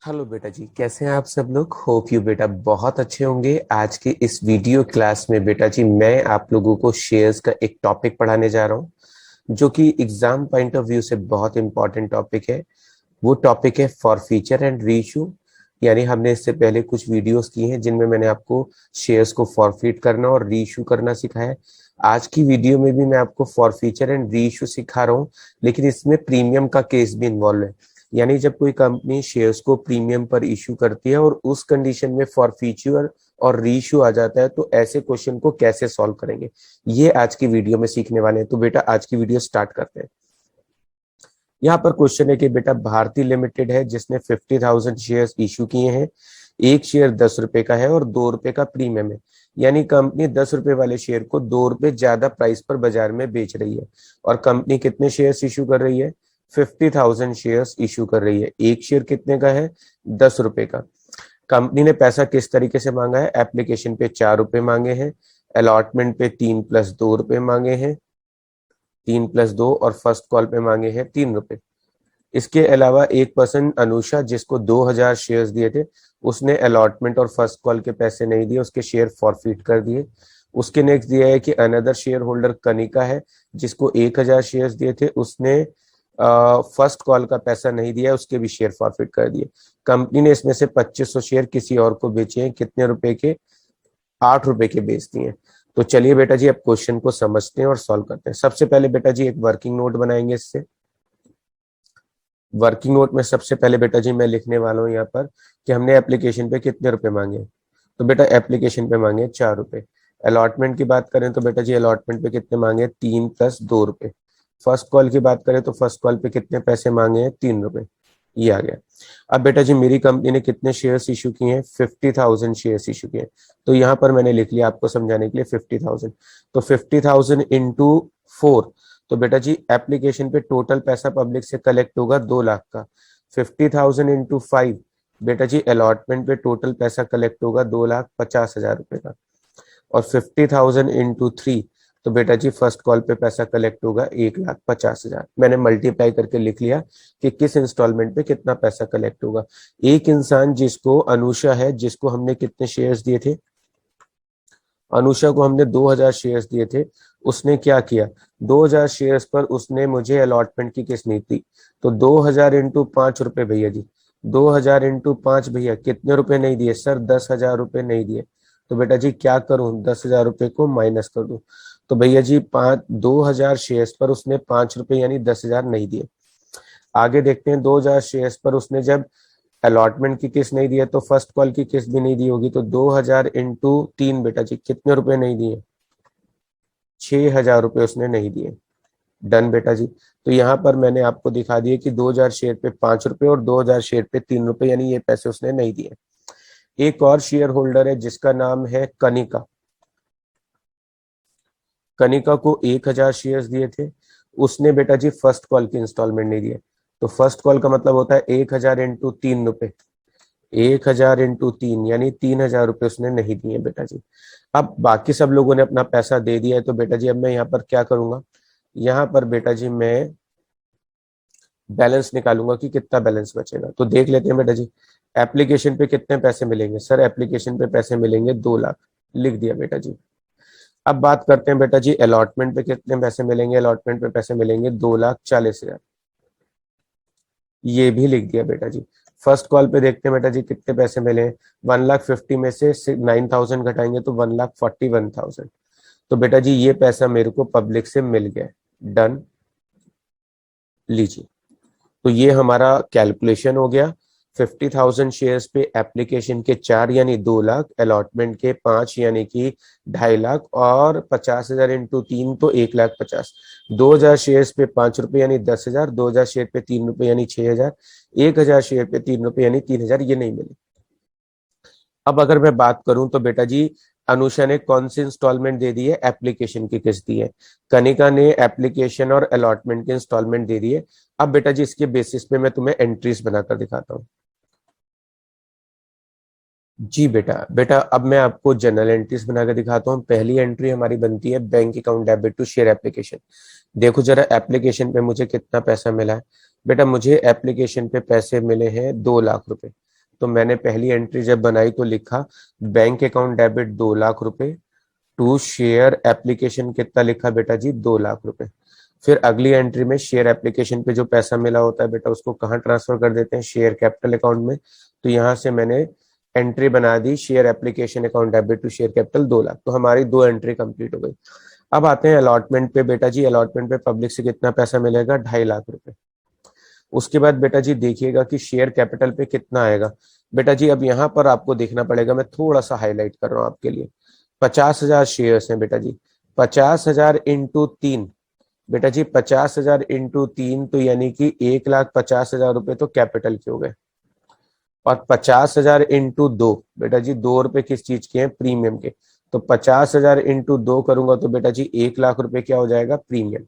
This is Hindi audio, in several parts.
हेलो बेटा जी, कैसे हैं आप सब लोग। होप यू बेटा बहुत अच्छे होंगे। आज के इस वीडियो क्लास में बेटा जी मैं आप लोगों को शेयर्स का एक टॉपिक पढ़ाने जा रहा हूं जो कि एग्जाम पॉइंट ऑफ व्यू से बहुत इंपॉर्टेंट टॉपिक है। वो टॉपिक है फॉर फीचर एंड रीइश्यू। यानी हमने इससे पहले कुछ वीडियोस की हैं जिनमें मैंने आपको शेयर्स को फॉरफिट करना और रीइश्यू करना सिखाया है। आज की वीडियो में भी मैं आपको फॉर फीचर एंड रीइश्यू सिखा रहा हूँ, लेकिन इसमें प्रीमियम का केस भी इन्वॉल्व है। यानी जब कोई कंपनी शेयर्स को प्रीमियम पर इश्यू करती है और उस कंडीशन में फॉर फीचर और रीइश्यू आ जाता है, तो ऐसे क्वेश्चन को कैसे सॉल्व करेंगे, ये आज की वीडियो में सीखने वाले हैं। तो बेटा आज की वीडियो स्टार्ट करते हैं। यहाँ पर क्वेश्चन है कि बेटा भारती लिमिटेड है जिसने 50,000 शेयर्स इशू किए हैं। एक शेयर 10 रुपए का है और 2 रुपए का प्रीमियम है। यानी कंपनी 10 रुपए वाले शेयर को 2 रुपए ज्यादा प्राइस पर बाजार में बेच रही है। और कंपनी कितने शेयर्स इशू कर रही है? 50,000 शेयर्स इशू कर रही है। एक शेयर कितने का है? 10 रुपए का। कंपनी ने पैसा किस तरीके से मांगा है? एप्लीकेशन पे 4 रुपए मांगे हैं, अलॉटमेंट पे 3 + 2 रुपए मांगे हैं, 3 + 2, और फर्स्ट कॉल पे मांगे हैं 3 रुपए। इसके अलावा एक पर्सन अनुषा जिसको 2,000 शेयर्स दिए थे, उसने अलॉटमेंट और फर्स्ट कॉल के पैसे नहीं दिए, उसके शेयर फॉरफिट कर दिए। उसके नेक्स्ट दिया है कि अनदर शेयर होल्डर कनिका है जिसको 1,000 शेयर्स दिए थे, उसने फर्स्ट कॉल का पैसा नहीं दिया, उसके भी शेयर फॉरफिट कर दिए। कंपनी ने इसमें से 2500 शेयर किसी और को बेचे हैं। कितने रुपए के? 8 रुपए के बेच दिए। तो चलिए बेटा जी अब क्वेश्चन को समझते हैं और सॉल्व करते हैं। सबसे पहले बेटा जी एक वर्किंग नोट बनाएंगे। इससे वर्किंग नोट में सबसे पहले बेटा जी मैं लिखने वाला हूँ यहाँ पर कि हमने एप्लीकेशन पे कितने रुपए मांगे। तो बेटा एप्लीकेशन पे मांगे 4 रुपए। अलॉटमेंट की बात करें तो बेटा जी अलॉटमेंट पे कितने मांगे? 3 + 2 रुपए। फर्स्ट कॉल की बात करें तो फर्स्ट कॉल पे कितने पैसे मांगे हैं? 3 रुपए। ये आ गया। अब बेटा जी मेरी कंपनी ने कितने शेयर्स इशू किए हैं? 50,000 शेयर्स इशू किए हैं। तो यहाँ पर मैंने लिख लिया आपको समझाने के लिए 50,000। तो 50,000 इंटू 4। तो बेटा जी एप्लीकेशन पे टोटल पैसा पब्लिक से कलेक्ट होगा 2 लाख का। 50,000 इंटू 5। बेटा जी अलॉटमेंट पे टोटल पैसा कलेक्ट होगा 2,50,000 रुपए का। और 50,000 इंटू 3। तो बेटा जी फर्स्ट कॉल पे पैसा कलेक्ट होगा 1,50,000। मैंने मल्टीप्लाई करके लिख लिया कि किस इंस्टॉलमेंट पे कितना पैसा कलेक्ट होगा। एक इंसान जिसको अनुषा है, जिसको हमने कितने शेयर्स दिए थे? अनुषा को हमने 2,000 शेयर्स दिए थे। उसने क्या किया? 2,000 शेयर्स पर उसने मुझे अलॉटमेंट की किस्त नहीं दी। तो 2,000 इंटू 5 रुपए भैया जी। 2,000 इंटू 5 भैया कितने रुपए नहीं दिए सर? 10,000 रुपए नहीं दिए। तो बेटा जी क्या करूं? 10,000 रुपए को माइनस कर दूं। तो भैया जी 2,000 शेयर्स पर उसने 5 रुपए यानी 10,000 नहीं दिए। आगे देखते हैं 2,000 शेयर्स पर उसने जब अलॉटमेंट की किस्त नहीं दी है तो फर्स्ट कॉल की किस्त भी नहीं दी होगी। तो 2,000 इंटू 3 बेटा जी कितने रुपए नहीं दिए? 6,000 रुपए उसने नहीं दिए। डन बेटा जी। तो यहाँ पर मैंने आपको दिखा दिया कि 2,000 शेयर पे 5 रुपए और 2,000 शेयर पे 3 रुपए, यानी ये पैसे उसने नहीं दिए। एक और शेयर होल्डर है जिसका नाम है कनिका। कनिका को 1,000 शेयर्स दिए थे। उसने बेटा जी फर्स्ट कॉल की इंस्टॉलमेंट नहीं दिए। तो फर्स्ट कॉल का मतलब होता है 1,000 इंटू 3 रुपए। 1,000 इंटू 3 यानी 3,000 रुपए उसने नहीं दिए बेटा जी। अब बाकी सब लोगों ने अपना पैसा दे दिया है, तो बेटा जी अब मैं यहाँ पर क्या करूंगा? यहाँ पर बेटा जी मैं बैलेंस निकालूंगा कि कितना बैलेंस बचेगा। तो देख लेते हैं बेटा जी एप्लीकेशन पे कितने पैसे मिलेंगे। सर एप्लीकेशन पे पैसे मिलेंगे 2 लाख। लिख दिया बेटा जी। अब बात करते हैं बेटा जी अलॉटमेंट पे कितने पैसे मिलेंगे। अलॉटमेंट पे पैसे मिलेंगे 2,40,000। ये भी लिख दिया बेटा जी। फर्स्ट कॉल पे देखते हैं बेटा जी कितने पैसे मिले। 1,50,000 में से 9,000 घटाएंगे तो 1,41,000। तो बेटा जी ये पैसा मेरे को पब्लिक से मिल गया। डन। लीजिए। तो ये हमारा कैलकुलेशन हो गया। 50,000 शेयर्स पे एप्लीकेशन के 4 यानी 2 लाख, अलॉटमेंट के 5 यानी कि 2.5 लाख, और 50,000 इंटू 3 तो 1,50,000। 2,000 शेयर्स पे 5 रुपए यानी 10,000। 2,000 शेयर पे 3 रुपए यानी 6,000। 1,000 शेयर पे 3 रुपए यानी 3,000। ये नहीं मिले। अब अगर मैं बात करूं तो बेटा जी अनुषा ने कौन सी इंस्टॉलमेंट दे दी है? एप्लीकेशन की किस्त दी है। कनिका ने एप्लीकेशन और अलॉटमेंट की इंस्टॉलमेंट दे दी है। अब बेटा जी इसके बेसिस पे मैं तुम्हें एंट्रीज बनाकर दिखाता हूँ। जी बेटा बेटा अब मैं आपको जनरल एंट्रीज बनाकर दिखाता हूँ। पहली एंट्री हमारी बनती है bank account debit to share application. देखो जरा एप्लीकेशन पे मुझे कितना पैसा मिला है। बेटा मुझे एप्लीकेशन पे पैसे मिले हैं 2 लाख रुपए। तो मैंने पहली एंट्री जब बनाई तो लिखा बैंक अकाउंट डेबिट 2 लाख रुपए टू शेयर एप्लीकेशन, कितना लिखा बेटा जी 2 लाख रुपए। फिर अगली एंट्री में शेयर एप्लीकेशन पे जो पैसा मिला होता है बेटा उसको कहाँ ट्रांसफर कर देते हैं, शेयर कैपिटल अकाउंट में। तो यहाँ से मैंने एंट्री बना दी share application account debit to share capital 2 lakh. तो हमारी 2 एंट्री कंप्लीट हो गई। अब आते हैं अलॉटमेंट पे बेटा जी। अलॉटमेंट पे पब्लिक से कितना पैसा मिलेगा, 2.5 लाख रुपए। उसके बाद बेटा जी देखिएगा कि शेयर कैपिटल पे कितना आएगा। बेटा जी अब यहाँ पर आपको देखना पड़ेगा, मैं थोड़ा सा हाईलाइट कर रहा हूँ आपके लिए। 50,000 शेयर्स हैं बेटा जी, 50,000 इंटू 3। बेटा जी 50,000 इंटू 3 तो यानी कि 1,50,000 रुपए तो कैपिटल के हो गए। और 50,000 इंटू 2, बेटा जी 2 रुपए किस चीज के हैं, प्रीमियम के। तो 50,000 इंटू 2 करूंगा तो बेटा जी 1 लाख रुपए क्या हो जाएगा, प्रीमियम।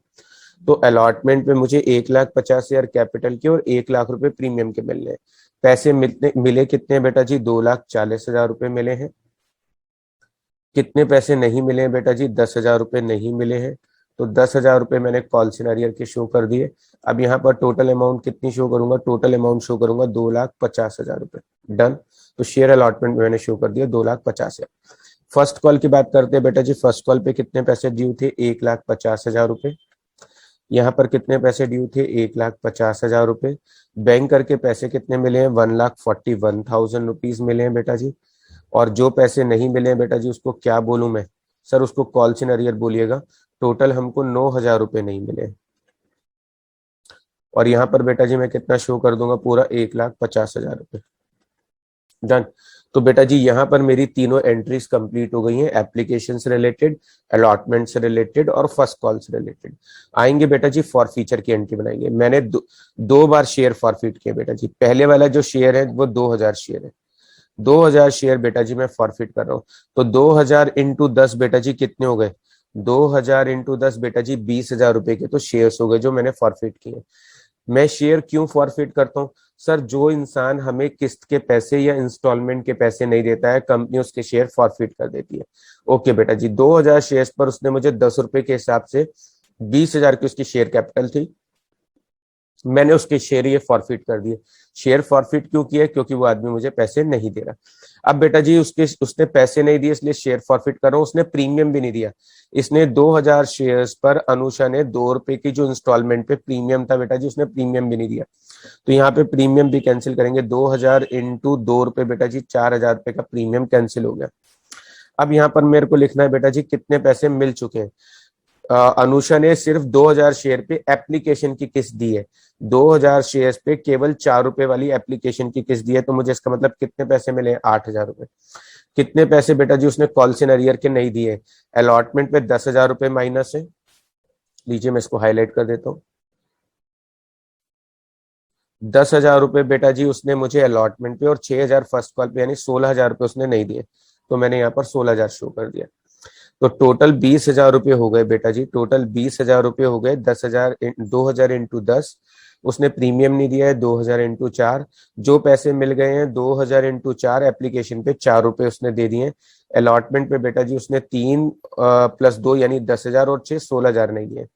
तो अलॉटमेंट में मुझे 1,50,000 कैपिटल के और 1 लाख रुपए प्रीमियम के मिलने हैं। पैसे मिले कितने बेटा जी, 2,40,000 रुपए मिले हैं। कितने पैसे नहीं मिले हैं बेटा जी, 10,000 रुपए नहीं मिले हैं। तो 10,000 रुपए मैंने कॉल सिनारियर के शो कर दिए। अब यहाँ पर टोटल अमाउंट कितनी शो करूंगा, टोटल अमाउंट शो करूंगा 2,50,000 रुपए। डन। तो शेयर अलॉटमेंट में मैंने शो कर दिया 2,50,000। फर्स्ट कॉल की बात करते हैं बेटा जी। फर्स्ट कॉल पे कितने पैसे ड्यू थे, 1,50,000 रुपए। यहाँ पर कितने पैसे ड्यू थे, 1,50,000 रुपए। बैंक करके पैसे कितने मिले हैं, 1,41,000 रुपीज मिले हैं बेटा जी। और जो पैसे नहीं मिले हैं बेटा जी उसको क्या बोलूं मैं, सर उसको कॉल इन अरियर बोलिएगा। टोटल हमको 9,000 रुपए नहीं मिले। और यहाँ पर बेटा जी मैं कितना शो कर दूंगा, पूरा 1,50,000 रुपए। डन। तो बेटा जी यहाँ पर मेरी तीनों एंट्रीज कंप्लीट हो गई हैं, एप्लीकेशन से रिलेटेड, अलॉटमेंट से रिलेटेड और फर्स्ट कॉल से रिलेटेड। आएंगे बेटा जी फॉरफीचर की एंट्री बनाएंगे। मैंने दो बार शेयर फॉरफिट किए बेटा जी। पहले वाला जो शेयर है वो 2,000 शेयर है। 2,000 शेयर बेटा जी मैं फॉरफिट कर रहा हूँ। तो 2,000 इंटू 10 बेटा जी कितने हो गए, 2,000 इंटू 10 बेटा जी 20,000 रुपए के तो शेयर्स हो गए जो मैंने फॉरफिट किए। मैं शेयर क्यों फॉरफिट करता हूँ, सर जो इंसान हमें किस्त के पैसे या इंस्टॉलमेंट के पैसे नहीं देता है, कंपनी उसके शेयर फॉरफिट कर देती है। ओके बेटा जी, 2,000 शेयर्स पर उसने मुझे 10 रुपए के हिसाब से 20,000 की उसकी शेयर कैपिटल थी, मैंने उसके शेयर ये फॉरफिट कर दिए। शेयर फॉरफिट क्यों किया, क्योंकि वो आदमी मुझे पैसे नहीं दे रहा। अब बेटा जी उसने पैसे नहीं दिए इसलिए शेयर फॉरफिट कर रहा हूँ। उसने प्रीमियम भी नहीं दिया। इसने 2,000 शेयर्स पर अनुषा ने 2 रुपए की जो इंस्टॉलमेंट पे प्रीमियम था बेटा जी, उसने प्रीमियम भी नहीं दिया। तो यहाँ पे प्रीमियम भी कैंसिल करेंगे। 2,000 इंटू 2 रुपए बेटा जी 4,000 रुपए का प्रीमियम कैंसिल हो गया। अब यहाँ पर मेरे को लिखना है बेटा जी कितने पैसे मिल चुके हैं। अनुषा ने सिर्फ 2,000 शेयर पे एप्लीकेशन की किस्त दी है। 2,000 शेयर पे केवल 4 रुपए वाली एप्लीकेशन की किस्त दी है। तो मुझे इसका मतलब कितने पैसे मिले, 8,000 रुपए। कितने पैसे बेटा जी उसने कॉल इन अरियर के नहीं दिए, अलॉटमेंट पे 10,000 रुपए माइनस है। लीजिए मैं इसको हाईलाइट कर देता हूँ। 10,000 रुपए बेटा जी उसने मुझे अलॉटमेंट पे और 6,000 फर्स्ट कॉल पे, यानी 16,000 रुपए उसने नहीं दिए। तो मैंने यहाँ पर 16,000 शो कर दिया। तो टोटल 20,000 रुपये हो गए बेटा जी। टोटल 20,000 रुपये हो गए। 10,000 2,000 इंटू 10, उसने प्रीमियम नहीं दिया है, 2,000 इंटू 4। जो पैसे मिल गए हैं 2,000 इंटू 4, एप्लीकेशन पे 4 रुपए उसने दे दिए। अलॉटमेंट पे बेटा जी उसने 3 प्लस 2 यानी 10,000 और 6 16,000 नहीं दिए।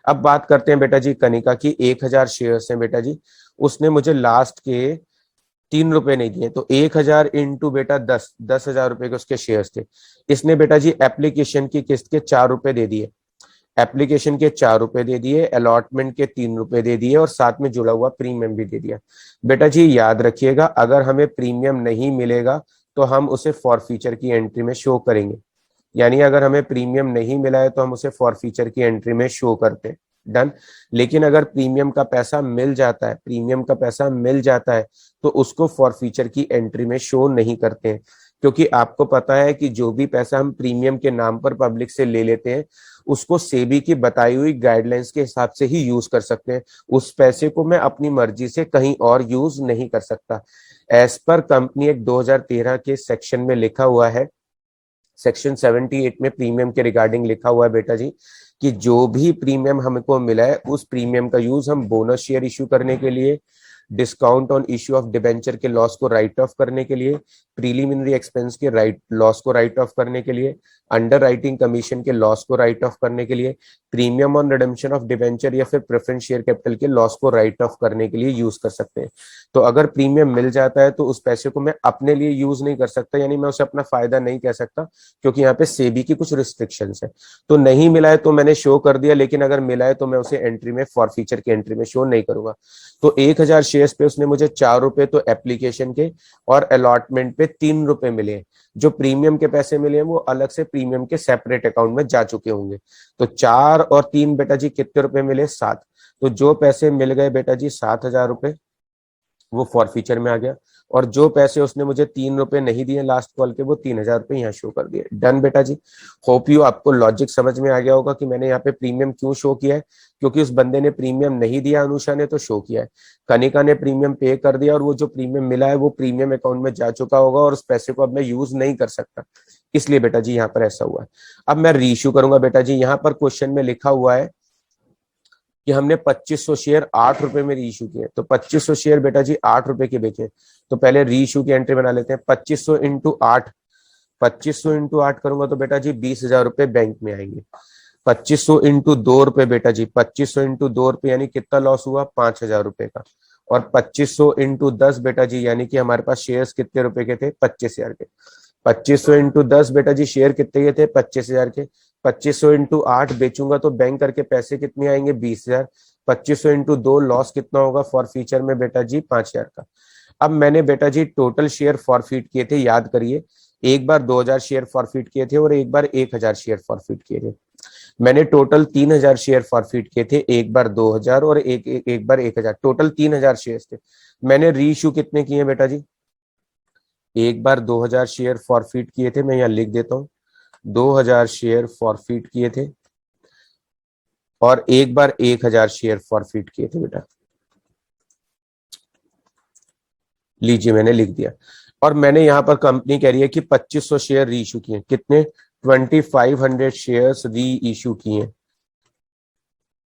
अब बात करते हैं बेटा जी कनिका की। 1,000 शेयर्स हैं बेटा जी, उसने मुझे लास्ट के 3 रुपए नहीं दिए। तो 1,000 इंटू बेटा 10,000 रुपए के उसके शेयर्स थे। इसने बेटा जी एप्लीकेशन की किस्त के 4 रुपए दे दिए, एप्लीकेशन के 4 रुपए दे दिए, अलॉटमेंट के 3 रुपए दे दिए और साथ में जुड़ा हुआ प्रीमियम भी दे दिया। बेटा जी याद रखिएगा, अगर हमें प्रीमियम नहीं मिलेगा तो हम उसे फॉरफीचर की एंट्री में शो करेंगे। यानी अगर हमें प्रीमियम नहीं मिला है तो हम उसे फॉरफीचर की एंट्री में शो करते हैं। डन। लेकिन अगर प्रीमियम का पैसा मिल जाता है, प्रीमियम का पैसा मिल जाता है तो उसको फॉरफीचर की एंट्री में शो नहीं करते हैं। क्योंकि आपको पता है कि जो भी पैसा हम प्रीमियम के नाम पर पब्लिक से ले लेते हैं उसको सेबी की बताई हुई गाइडलाइंस के हिसाब से ही यूज कर सकते हैं। उस पैसे को मैं अपनी मर्जी से कहीं और यूज नहीं कर सकता। एज पर कंपनी एक्ट 2013 के सेक्शन में लिखा हुआ है, सेक्शन 78 में प्रीमियम के रिगार्डिंग लिखा हुआ है बेटा जी कि जो भी प्रीमियम हमको मिला है उस प्रीमियम का यूज हम बोनस शेयर इश्यू करने के लिए, discount on issue of debenture के लॉस को राइट ऑफ करने के लिए, प्रीलिमिनरी एक्सपेंस के लॉस को राइट ऑफ करने के लिए, अंडर राइटिंग कमीशन के लॉस को राइट ऑफ करने के लिए, premium on redemption of debenture या फिर प्रेफरेंस शेयर कैपिटल के लॉस को राइट ऑफ करने के लिए यूज कर सकते हैं। तो अगर प्रीमियम मिल जाता है तो उस पैसे को मैं अपने लिए यूज नहीं कर सकता, यानी मैं उसे अपना फायदा नहीं कह सकता, क्योंकि यहाँ पे सेबी की कुछ रिस्ट्रिक्शंस है। तो नहीं मिला है तो मैंने शो कर दिया, लेकिन अगर मिला है तो मैं उसे एंट्री में, फॉर फीचर की एंट्री में शो नहीं करूंगा। तो 1000 शेयर्स पे उसने मुझे 4 रुपए तो एप्लीकेशन के और अलॉटमेंट पे 3 रुपए मिले। जो प्रीमियम के पैसे मिले हैं वो अलग से प्रीमियम के सेपरेट अकाउंट में जा चुके होंगे। तो 4 और 3 बेटा जी कितने रुपए मिले? 7। तो जो पैसे मिल गए बेटा जी 7,000 रुपए, वो फॉरफीचर में आ गया। और जो पैसे उसने मुझे 3 रुपए नहीं दिए लास्ट कॉल के, वो 3,000 रुपए यहाँ शो कर दिए। डन बेटा जी। होप यू आपको लॉजिक समझ में आ गया होगा कि मैंने यहाँ पे प्रीमियम क्यों शो किया है, क्योंकि उस बंदे ने प्रीमियम नहीं दिया, अनुषा ने, तो शो किया है। कनिका ने प्रीमियम पे कर दिया और वो जो प्रीमियम मिला है वो प्रीमियम अकाउंट में जा चुका होगा और उस पैसे को अब मैं यूज नहीं कर सकता, इसलिए बेटा जी यहाँ पर ऐसा हुआ है। अब मैं रीइश्यू करूंगा बेटा जी। यहाँ पर क्वेश्चन में लिखा हुआ है कि हमने 2500 शेयर 8 रुपए में रीइश्यू किए। तो 2500 शेयर बेटा जी 8 रुपए के बेचे। तो पहले रीइश्यू की एंट्री बना लेते हैं। 2500 इंटू 8, 2500 इंटू 8 करूंगा तो बेटा जी 20,000 रुपए बैंक में आएंगे। 2500 इंटू 2 रुपए बेटा जी, 2500 इंटू 2 रुपए यानी कितना लॉस हुआ? 5,000 रुपए का। और 2500 इंटू 10 बेटा जी, यानी कि हमारे पास शेयर्स कितने रुपए के थे? 25,000 के। 2500 इंटू 10 बेटा जी, शेयर कितने के थे? 25,000 के। 2500 इंटू 8 बेचूंगा तो बैंक करके पैसे कितने आएंगे? 20,000। 2500 इंटू 2 लॉस कितना होगा फॉर फ्यूचर में बेटा जी? 5,000 का। अब मैंने बेटा जी टोटल शेयर फॉरफिट किए थे, याद करिए। एक बार 2,000 शेयर फॉरफिट किए थे और एक बार 1,000 शेयर फॉरफिट किए थे। मैंने टोटल 3,000 शेयर फॉरफिट किए थे, एक बार 2,000 और एक बार 1,000, टोटल 3,000 शेयर थे। मैंने रीइश्यू कितने किए बेटा जी? एक बार 2,000 शेयर फॉरफिट किए थे, मैं यहाँ लिख देता हूँ, 2,000 शेयर फॉरफिट किए थे और एक बार 1,000 शेयर फॉरफिट किए थे बेटा। लीजिए मैंने लिख दिया। और मैंने यहां पर कंपनी कह रही है कि 2500 शेयर री इशू किए। कितने? 2500 शेयर्स री इशू किए।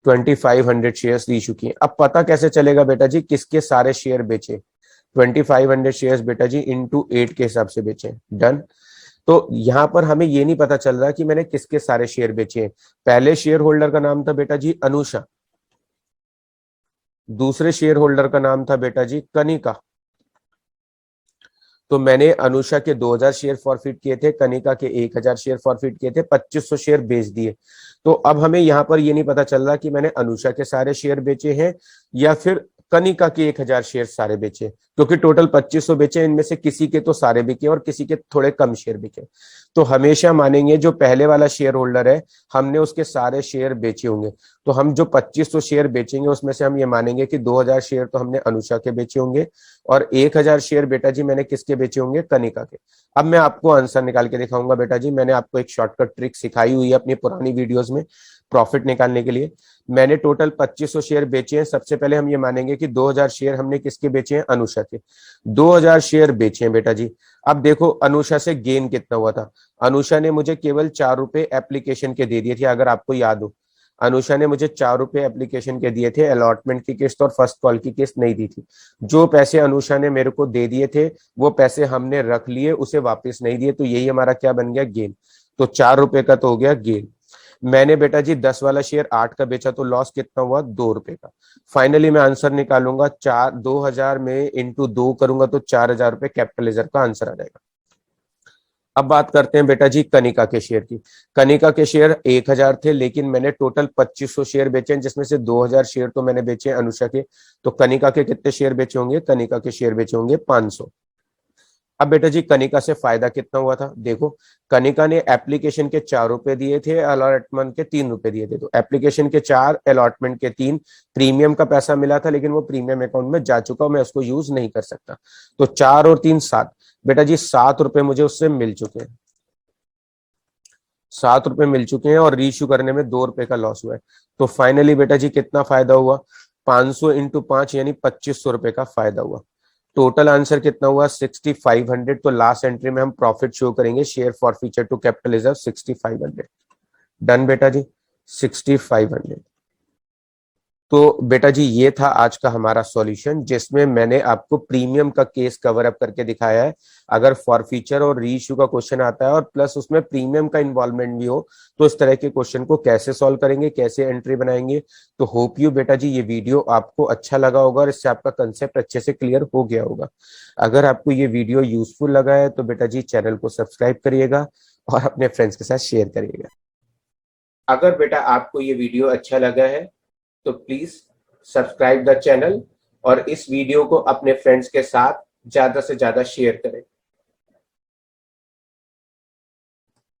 2500 शेयर्स री इशू किए। अब पता कैसे चलेगा बेटा जी किसके सारे शेयर बेचे? 2500 शेयर्स बेटा जी इंटू 8 के हिसाब से बेचे। डन। तो यहां पर हमें ये नहीं पता चल रहा कि मैंने किसके सारे शेयर बेचे हैं। पहले शेयर होल्डर का नाम था बेटा जी अनुषा, दूसरे शेयर होल्डर का नाम था बेटा जी कनिका। तो मैंने अनुषा के 2,000 शेयर फॉरफिट किए थे, कनिका के 1,000 शेयर फॉरफिट किए थे, 2500 शेयर बेच दिए। तो अब हमें यहां पर ये नहीं पता चल रहा कि मैंने अनुषा के सारे शेयर बेचे हैं या फिर कनिका के 1,000 शेयर सारे बेचे, क्योंकि टोटल 2500 बेचे, इनमें से किसी के तो सारे बिके और किसी के थोड़े कम शेयर बिके। तो हमेशा मानेंगे जो पहले वाला शेयर होल्डर है हमने उसके सारे शेयर बेचे होंगे। तो हम जो 2500 शेयर बेचेंगे उसमें से हम ये मानेंगे कि 2,000 शेयर तो हमने अनुषा के बेचे होंगे और 1,000 शेयर बेटा जी मैंने किसके बेचे होंगे? कनिका के। अब मैं आपको आंसर निकाल के दिखाऊंगा बेटा जी। मैंने आपको एक शॉर्टकट ट्रिक सिखाई हुई है अपनी पुरानी वीडियोस में प्रॉफिट निकालने के लिए। मैंने टोटल 2500 शेयर बेचे हैं। सबसे पहले हम ये मानेंगे कि 2,000 शेयर हमने किसके बेचे हैं? अनुषा के। 2,000 शेयर बेचे हैं बेटा जी। अब देखो अनुषा से गेन कितना हुआ था। अनुषा ने मुझे केवल 4 रुपए एप्लीकेशन के दे दिए थे, अगर आपको याद हो। अनुषा ने मुझे 4 रुपए एप्लीकेशन के दिए थे, अलॉटमेंट की किस्त और फर्स्ट कॉल की किस्त नहीं दी थी। जो पैसे अनुषा ने मेरे को दे दिए थे वो पैसे हमने रख लिए, उसे वापस नहीं दिए। तो यही हमारा क्या बन गया? गेन। तो 4 रुपए का तो हो गया गेन। मैंने बेटा जी 10 वाला शेयर 8 का बेचा, तो लॉस कितना हुआ? 2 रुपए का। फाइनली मैं आंसर निकालूंगा, 2,000 में इंटू 2 करूंगा तो 4,000 रुपए कैपिटलाइजर का आंसर आ जाएगा। अब बात करते हैं बेटा जी कनिका के शेयर की। कनिका के शेयर 1,000 थे, लेकिन मैंने टोटल 2500 शेयर बेचे हैं, जिसमें से 2,000 शेयर तो मैंने बेचे अनुषा के। तो कनिका के कितने शेयर बेचे होंगे? कनिका के शेयर बेचे होंगे 500। अब बेटा जी कनिका से फायदा कितना हुआ था? देखो, कनिका ने एप्लीकेशन के 4 रुपए दिए थे, अलॉटमेंट के 3 रुपए दिए थे। तो एप्लीकेशन के 4, अलॉटमेंट के 3। प्रीमियम का पैसा मिला था लेकिन वो प्रीमियम अकाउंट में जा चुका, मैं उसको यूज नहीं कर सकता। तो 4 और 3 7। बेटा जी 7 रुपए मुझे उससे मिल चुके हैं। 7 रुपए मिल चुके हैं और रीइश्यू करने में 2 रुपए का लॉस हुआ है। तो फाइनली बेटा जी कितना फायदा हुआ? 500 इंटू 5 यानी 2500 रुपए का फायदा हुआ। टोटल आंसर कितना हुआ? 6,500। तो लास्ट एंट्री में हम प्रॉफिट शो करेंगे, share for future to capital reserve 6,500। Done बेटा जी, 6,500। तो बेटा जी ये था आज का हमारा सॉल्यूशन, जिसमें मैंने आपको प्रीमियम का केस कवर अप करके दिखाया है। अगर फॉरफीचर और री इशू का क्वेश्चन आता है और प्लस उसमें प्रीमियम का इन्वॉल्वमेंट भी हो, तो इस तरह के क्वेश्चन को कैसे सॉल्व करेंगे, कैसे एंट्री बनाएंगे। तो होप यू बेटा जी ये वीडियो आपको अच्छा लगा होगा और इससे आपका कंसेप्ट अच्छे से क्लियर हो गया होगा। अगर आपको ये वीडियो यूजफुल लगा है तो बेटा जी चैनल को सब्सक्राइब करिएगा और अपने फ्रेंड्स के साथ शेयर करिएगा। अगर बेटा आपको ये वीडियो अच्छा लगा है तो प्लीज सब्सक्राइब द चैनल और इस वीडियो को अपने फ्रेंड्स के साथ ज्यादा से ज्यादा शेयर करें।